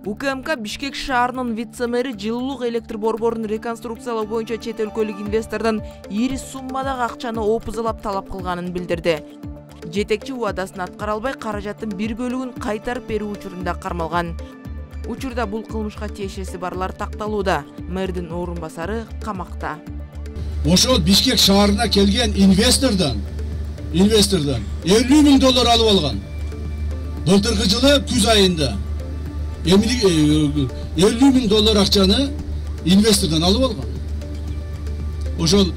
УКМК Бишкек шаарынын вице-мэри жылуулук электр борборун реконструкциялоо боюнча чет өлкөлүк инвестордон ири суммадагы акчаны опузалап талап кылганын билдирди. Жетекчи убадасын аткара албай, каражаттын бир бөлүгүн кайтарып берүү учурунда кармалган. Учурда бул кылмышка тиешеси барлар такталууда. Мэрдин орун басары камакта. Ошол Бишкек шаарына келген инвестордон $50.000 алып алган. Былтыркы жылы күз айында $50.000 акчаны инвестордон алып алган. Ошол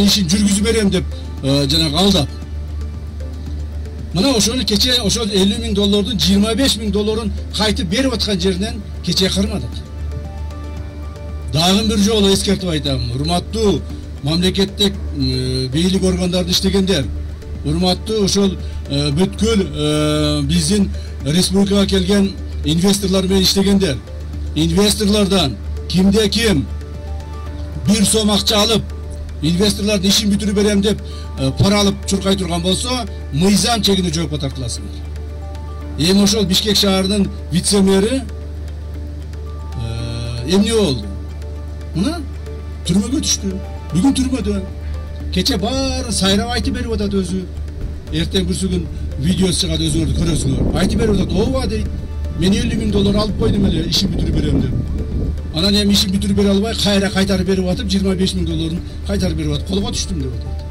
ишин жүргүзүп берем деп жанагы алдап. Мына ошону кече ошол $50.000 $25.000 кайтып берип аткан жеринен кече кармадык. Дагы бир жолу эскертип айтам. Урматтуу мамлекеттик бийлик органдарында иштегендер, урматтуу ошол бүткүл биздин республикага келген инвесторлар менен иштегендер, инвесторлордон кимде ким бир сом акча алып, инвесторлордун ишин бүтүрүп берем деп пара алып чуркай турган болсо, мыйзам чегине жоопко тартыласыңар. Эми ошол Бишкек шаарынын вице-мэри эмне болду? Мына түрмөгө түштү. Бүгүн түрмөдө. Кече баарын сайрап айтып берип атат өзү. Эртең бүрсүгүн видеосу чыгат, өзүңөр көрөсүңөр. Айтып берип атат, ооба дейт. Мен $50.000 алып койдум эле, ишин бүтүрүп берем деп. Анан эми ишин бүтүрүп бере албай, кайра кайтарып берип атып, $25.000 кайтарып берип атып, колго түштүм деп атат.